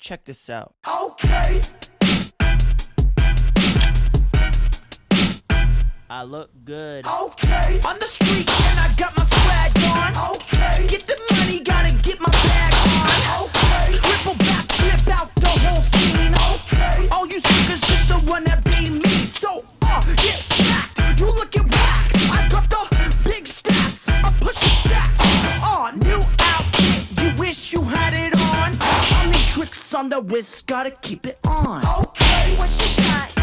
Check this out. Okay. I look good. Okay. On the street and I got my swag on. Okay. Get the money, gotta get my bag on. Okay. Triple back, flip out the whole scene. Okay. All you suckers just to wanna be me. So, get smacked. You looking whack. I got the big stacks. I'm pushing stacks. New outfit. You wish you had it on. Only tricks on the wrist, gotta keep it on. Okay. What you got?